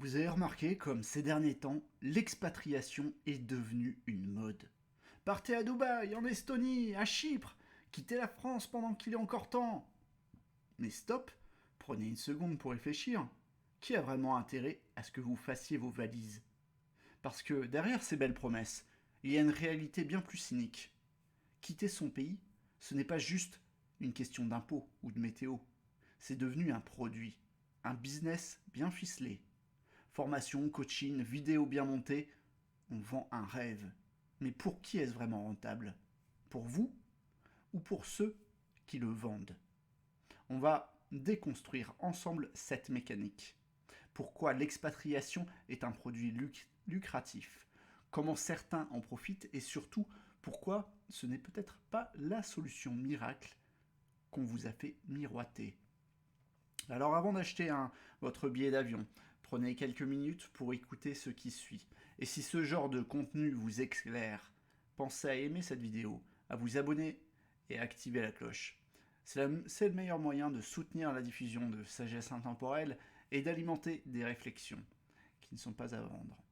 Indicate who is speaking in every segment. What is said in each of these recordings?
Speaker 1: Vous avez remarqué comme ces derniers temps, l'expatriation est devenue une mode. Partez à Dubaï, en Estonie, à Chypre, quittez la France pendant qu'il est encore temps. Mais stop, prenez une seconde pour réfléchir. Qui a vraiment intérêt à ce que vous fassiez vos valises? Parce que derrière ces belles promesses, il y a une réalité bien plus cynique. Quitter son pays, ce n'est pas juste une question d'impôt ou de météo. C'est devenu un produit, un business bien ficelé. Formation, coaching, vidéo bien montée, on vend un rêve. Mais pour qui est-ce vraiment rentable? Pour vous ou pour ceux qui le vendent? On va déconstruire ensemble cette mécanique. Pourquoi l'expatriation est un produit lucratif? Comment certains en profitent et surtout pourquoi ce n'est peut-être pas la solution miracle qu'on vous a fait miroiter. Alors avant d'acheter votre billet d'avion, prenez quelques minutes pour écouter ce qui suit. Et si ce genre de contenu vous éclaire, pensez à aimer cette vidéo, à vous abonner et à activer la cloche. C'est le meilleur moyen de soutenir la diffusion de sagesse intemporelle et d'alimenter des réflexions qui ne sont pas à vendre.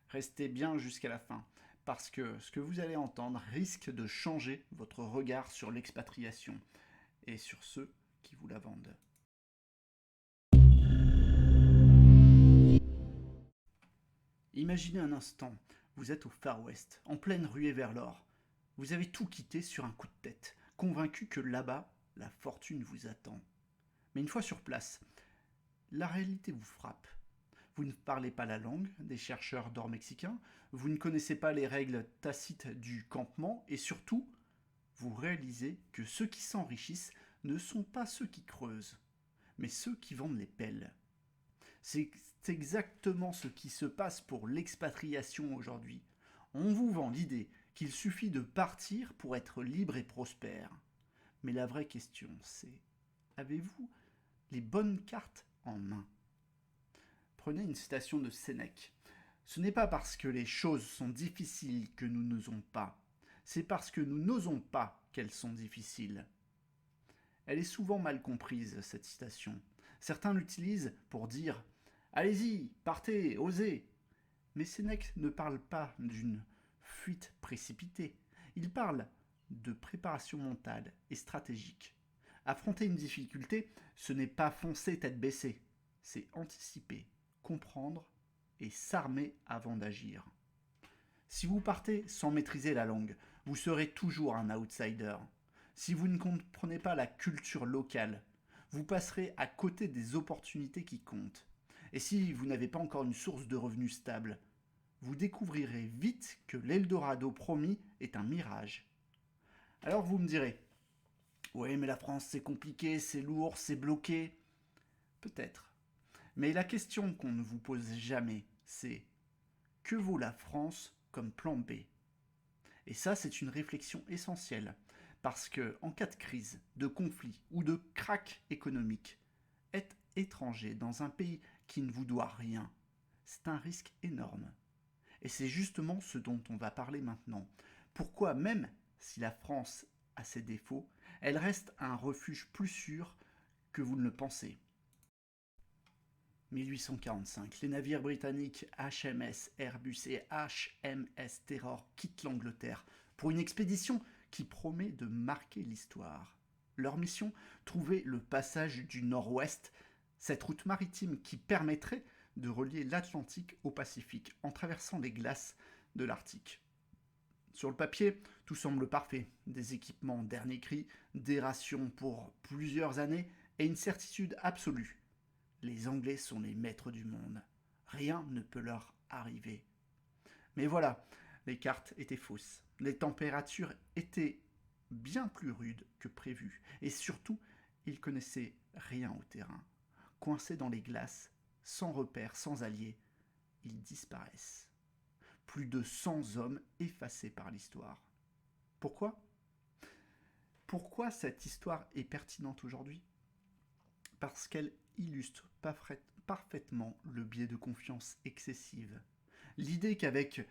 Speaker 1: Restez bien jusqu'à la fin, parce que ce que vous allez entendre risque de changer votre regard sur l'expatriation et sur ceux qui vous la vendent. Imaginez un instant, vous êtes au Far West, en pleine ruée vers l'or. Vous avez tout quitté sur un coup de tête, convaincu que là-bas, la fortune vous attend. Mais une fois sur place, la réalité vous frappe. Vous ne parlez pas la langue des chercheurs d'or mexicains, vous ne connaissez pas les règles tacites du campement et surtout, vous réalisez que ceux qui s'enrichissent ne sont pas ceux qui creusent, mais ceux qui vendent les pelles. C'est exactement ce qui se passe pour l'expatriation aujourd'hui. On vous vend l'idée qu'il suffit de partir pour être libre et prospère. Mais la vraie question, c'est, avez-vous les bonnes cartes en main? Prenez une citation de Sénèque. Ce n'est pas parce que les choses sont difficiles que nous n'osons pas, c'est parce que nous n'osons pas qu'elles sont difficiles. Elle est souvent mal comprise, cette citation. Certains l'utilisent pour dire « Allez-y, partez, osez ». Mais Sénèque ne parle pas d'une fuite précipitée. Il parle de préparation mentale et stratégique. Affronter une difficulté, ce n'est pas foncer tête baissée, c'est anticiper, comprendre et s'armer avant d'agir. Si vous partez sans maîtriser la langue, vous serez toujours un outsider. Si vous ne comprenez pas la culture locale, vous passerez à côté des opportunités qui comptent. Et si vous n'avez pas encore une source de revenus stable, vous découvrirez vite que l'Eldorado promis est un mirage. Alors vous me direz, ouais mais la France c'est compliqué, c'est lourd, c'est bloqué. Peut-être. Mais la question qu'on ne vous pose jamais, c'est que vaut la France comme plan B? Et ça, c'est une réflexion essentielle, parce que en cas de crise, de conflit ou de krach économique, être étranger dans un pays qui ne vous doit rien, c'est un risque énorme. Et c'est justement ce dont on va parler maintenant. Pourquoi même si la France a ses défauts, elle reste un refuge plus sûr que vous ne le pensez. 1845, les navires britanniques HMS Airbus et HMS Terror quittent l'Angleterre pour une expédition qui promet de marquer l'histoire. Leur mission, trouver le passage du Nord-Ouest, cette route maritime qui permettrait de relier l'Atlantique au Pacifique en traversant les glaces de l'Arctique. Sur le papier, tout semble parfait. Des équipements dernier cri, des rations pour plusieurs années et une certitude absolue. Les Anglais sont les maîtres du monde. Rien ne peut leur arriver. Mais voilà, les cartes étaient fausses. Les températures étaient bien plus rudes que prévu. Et surtout, ils connaissaient rien au terrain. Coincés dans les glaces, sans repères, sans alliés, ils disparaissent. Plus de 100 hommes effacés par l'histoire. Pourquoi? Pourquoi cette histoire est pertinente aujourd'hui? Parce qu'elle illustre parfaitement le biais de confiance excessive. L'idée qu'avec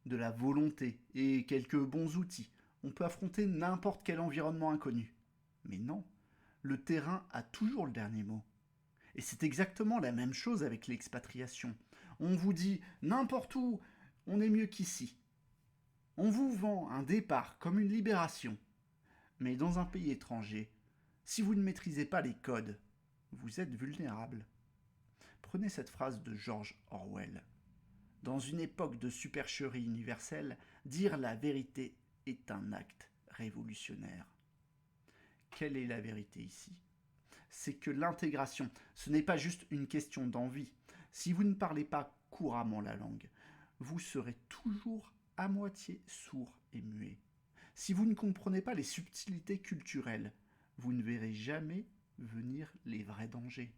Speaker 1: de la volonté et quelques bons outils, on peut affronter n'importe quel environnement inconnu. Mais non, le terrain a toujours le dernier mot. Et c'est exactement la même chose avec l'expatriation. On vous dit n'importe où, on est mieux qu'ici. On vous vend un départ comme une libération. Mais dans un pays étranger, si vous ne maîtrisez pas les codes, vous êtes vulnérable. Prenez cette phrase de George Orwell. Dans une époque de supercherie universelle, dire la vérité est un acte révolutionnaire. Quelle est la vérité ici? C'est que l'intégration, ce n'est pas juste une question d'envie. Si vous ne parlez pas couramment la langue, vous serez toujours à moitié sourd et muet. Si vous ne comprenez pas les subtilités culturelles, vous ne verrez jamais venir les vrais dangers.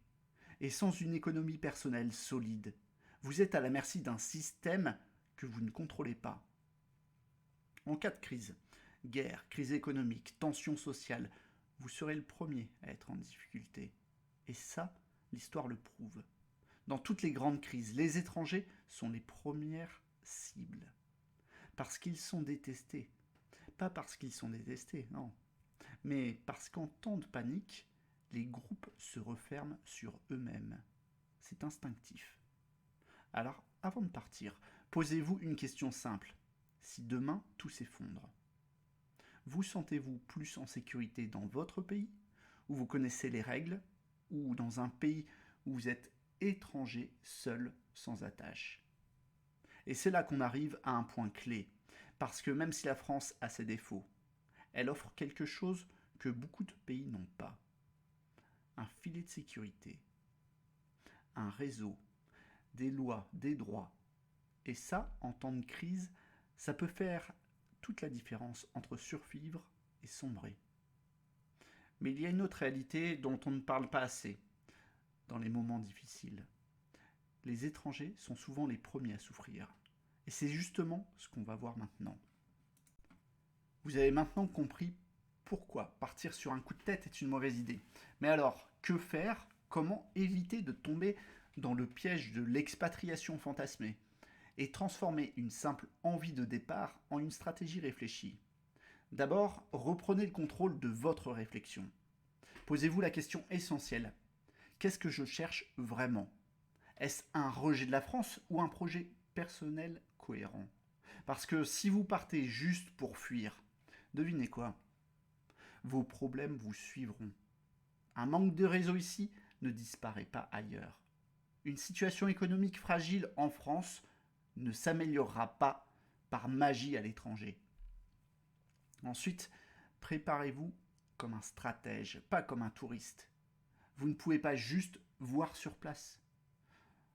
Speaker 1: Et sans une économie personnelle solide, vous êtes à la merci d'un système que vous ne contrôlez pas. En cas de crise, guerre, crise économique, tension sociale, vous serez le premier à être en difficulté. Et ça, l'histoire le prouve. Dans toutes les grandes crises, les étrangers sont les premières cibles. Parce qu'ils sont détestés. Pas parce qu'ils sont détestés, non. Mais parce qu'en temps de panique, les groupes se referment sur eux-mêmes. C'est instinctif. Alors, avant de partir, posez-vous une question simple. Si demain tout s'effondre, vous sentez-vous plus en sécurité dans votre pays, où vous connaissez les règles, ou dans un pays où vous êtes étranger, seul, sans attache? Et c'est là qu'on arrive à un point clé, parce que même si la France a ses défauts, elle offre quelque chose que beaucoup de pays n'ont pas. Un filet de sécurité, un réseau, des lois, des droits. Et ça, en temps de crise, ça peut faire toute la différence entre survivre et sombrer. Mais il y a une autre réalité dont on ne parle pas assez dans les moments difficiles. Les étrangers sont souvent les premiers à souffrir. Et c'est justement ce qu'on va voir maintenant. Vous avez maintenant compris pourquoi partir sur un coup de tête est une mauvaise idée. Mais alors, que faire? Comment éviter de tomber dans le piège de l'expatriation fantasmée et transformer une simple envie de départ en une stratégie réfléchie? D'abord, reprenez le contrôle de votre réflexion. Posez-vous la question essentielle. Qu'est-ce que je cherche vraiment? Est-ce un rejet de la France ou un projet personnel cohérent? Parce que si vous partez juste pour fuir, devinez quoi? Vos problèmes vous suivront. Un manque de réseau ici ne disparaît pas ailleurs. Une situation économique fragile en France ne s'améliorera pas par magie à l'étranger. Ensuite, préparez-vous comme un stratège, pas comme un touriste. Vous ne pouvez pas juste voir sur place.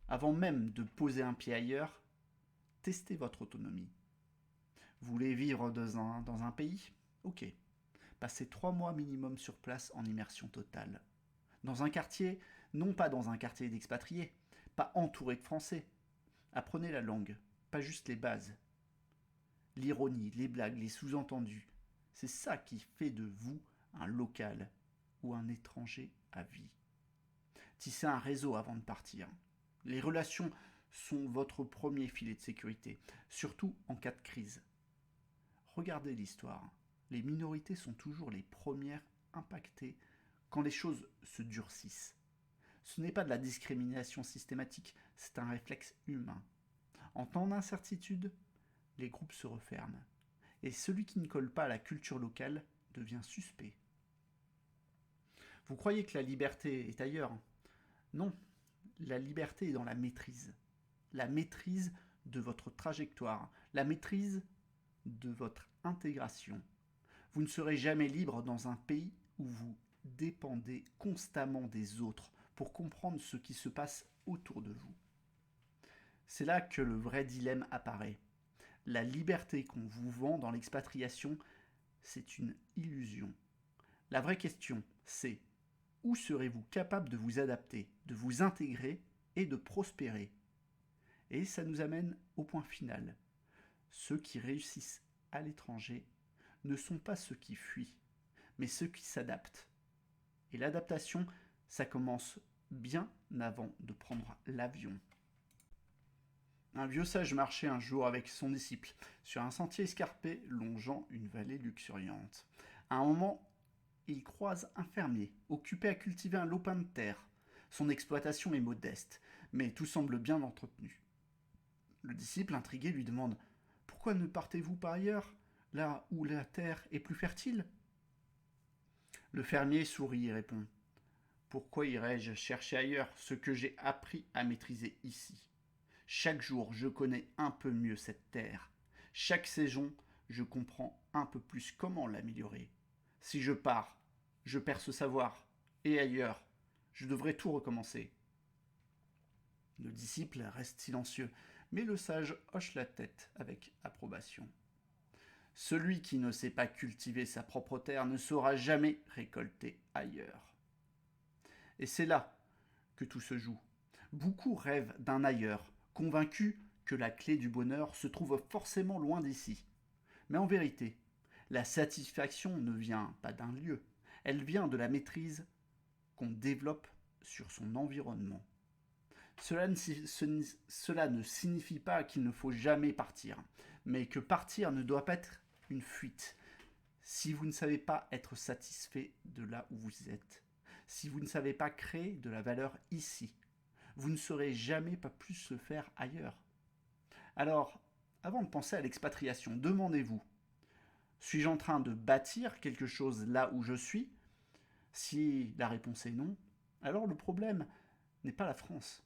Speaker 1: Avant même de poser un pied ailleurs, testez votre autonomie. Vous voulez vivre dans un pays? Ok. Passez 3 mois minimum sur place en immersion totale. Dans un quartier, non pas dans un quartier d'expatriés, pas entouré de Français. Apprenez la langue, pas juste les bases. L'ironie, les blagues, les sous-entendus, c'est ça qui fait de vous un local ou un étranger à vie. Tissez un réseau avant de partir. Les relations sont votre premier filet de sécurité, surtout en cas de crise. Regardez l'histoire. Les minorités sont toujours les premières impactées quand les choses se durcissent. Ce n'est pas de la discrimination systématique, c'est un réflexe humain. En temps d'incertitude, les groupes se referment. Et celui qui ne colle pas à la culture locale devient suspect. Vous croyez que la liberté est ailleurs? Non, la liberté est dans la maîtrise. La maîtrise de votre trajectoire, la maîtrise de votre intégration. Vous ne serez jamais libre dans un pays où vous dépendez constamment des autres pour comprendre ce qui se passe autour de vous. C'est là que le vrai dilemme apparaît. La liberté qu'on vous vend dans l'expatriation, c'est une illusion. La vraie question, c'est: où serez-vous capable de vous adapter, de vous intégrer et de prospérer? Et ça nous amène au point final. Ceux qui réussissent à l'étranger ne sont pas ceux qui fuient, mais ceux qui s'adaptent. Et l'adaptation, ça commence bien avant de prendre l'avion. Un vieux sage marchait un jour avec son disciple sur un sentier escarpé longeant une vallée luxuriante. À un moment, il croise un fermier, occupé à cultiver un lopin de terre. Son exploitation est modeste, mais tout semble bien entretenu. Le disciple, intrigué, lui demande « Pourquoi ne partez-vous pas ailleurs, là où la terre est plus fertile ?» Le fermier sourit et répond « Pourquoi irais-je chercher ailleurs ce que j'ai appris à maîtriser ici ? Chaque jour, je connais un peu mieux cette terre. Chaque saison, je comprends un peu plus comment l'améliorer. Si je pars, je perds ce savoir, et ailleurs, je devrais tout recommencer. » Le disciple reste silencieux, mais le sage hoche la tête avec approbation. Celui qui ne sait pas cultiver sa propre terre ne saura jamais récolter ailleurs. Et c'est là que tout se joue. Beaucoup rêvent d'un ailleurs, convaincus que la clé du bonheur se trouve forcément loin d'ici. Mais en vérité, la satisfaction ne vient pas d'un lieu, elle vient de la maîtrise qu'on développe sur son environnement. Cela ne signifie pas qu'il ne faut jamais partir, mais que partir ne doit pas être une fuite. Si vous ne savez pas être satisfait de là où vous êtes, si vous ne savez pas créer de la valeur ici, vous ne saurez jamais pas plus le faire ailleurs. Alors, avant de penser à l'expatriation, demandez-vous, suis-je en train de bâtir quelque chose là où je suis ? Si la réponse est non, alors le problème n'est pas la France.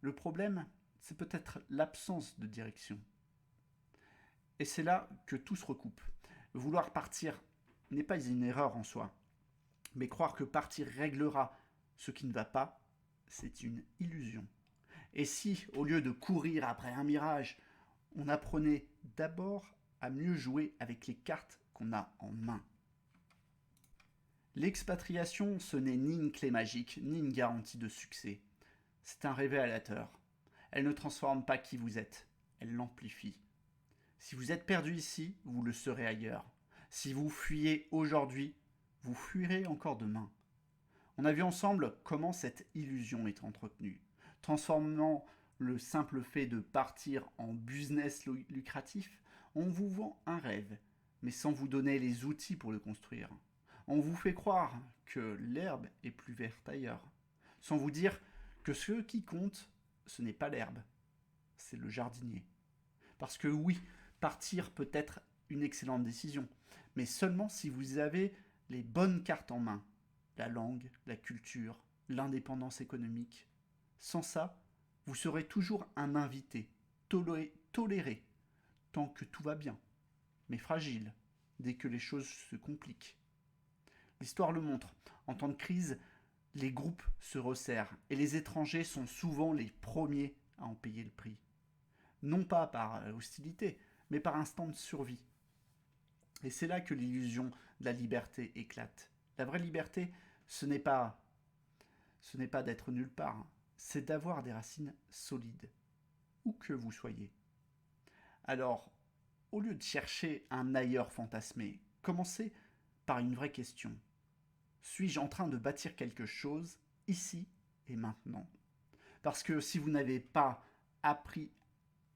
Speaker 1: Le problème, c'est peut-être l'absence de direction. Et c'est là que tout se recoupe. Vouloir partir n'est pas une erreur en soi, mais croire que partir réglera ce qui ne va pas, c'est une illusion. Et si, au lieu de courir après un mirage, on apprenait d'abord à mieux jouer avec les cartes qu'on a en main. L'expatriation, ce n'est ni une clé magique, ni une garantie de succès. C'est un révélateur. Elle ne transforme pas qui vous êtes, elle l'amplifie. Si vous êtes perdu ici, vous le serez ailleurs. Si vous fuyez aujourd'hui, vous fuirez encore demain. On a vu ensemble comment cette illusion est entretenue, transformant le simple fait de partir en business lucratif. On vous vend un rêve, mais sans vous donner les outils pour le construire. On vous fait croire que l'herbe est plus verte ailleurs, sans vous dire que ce qui compte, ce n'est pas l'herbe, c'est le jardinier. Parce que oui, partir peut être une excellente décision, mais seulement si vous avez les bonnes cartes en main. La langue, la culture, l'indépendance économique. Sans ça, vous serez toujours un invité, toléré, tant que tout va bien, mais fragile, dès que les choses se compliquent. L'histoire le montre, en temps de crise, les groupes se resserrent et les étrangers sont souvent les premiers à en payer le prix. Non pas par hostilité, mais par instinct de survie. Et c'est là que l'illusion de la liberté éclate. La vraie liberté, ce n'est pas d'être nulle part, c'est d'avoir des racines solides, où que vous soyez. Alors, au lieu de chercher un ailleurs fantasmé, commencez par une vraie question. Suis-je en train de bâtir quelque chose ici et maintenant ? Parce que si vous n'avez pas appris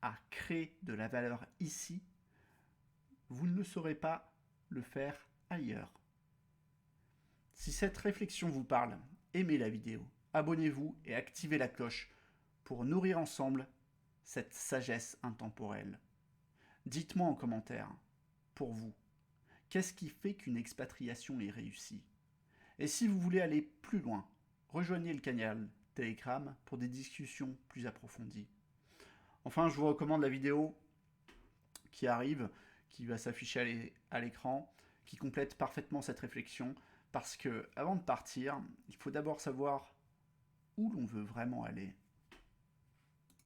Speaker 1: à créer de la valeur ici, vous ne saurez pas le faire ailleurs. Si cette réflexion vous parle, aimez la vidéo, abonnez-vous et activez la cloche pour nourrir ensemble cette sagesse intemporelle. Dites-moi en commentaire, pour vous, qu'est-ce qui fait qu'une expatriation est réussie ? Et si vous voulez aller plus loin, rejoignez le canal Telegram pour des discussions plus approfondies. Enfin, je vous recommande la vidéo qui arrive, qui va s'afficher à l'écran, qui complète parfaitement cette réflexion, parce que avant de partir, il faut d'abord savoir où l'on veut vraiment aller.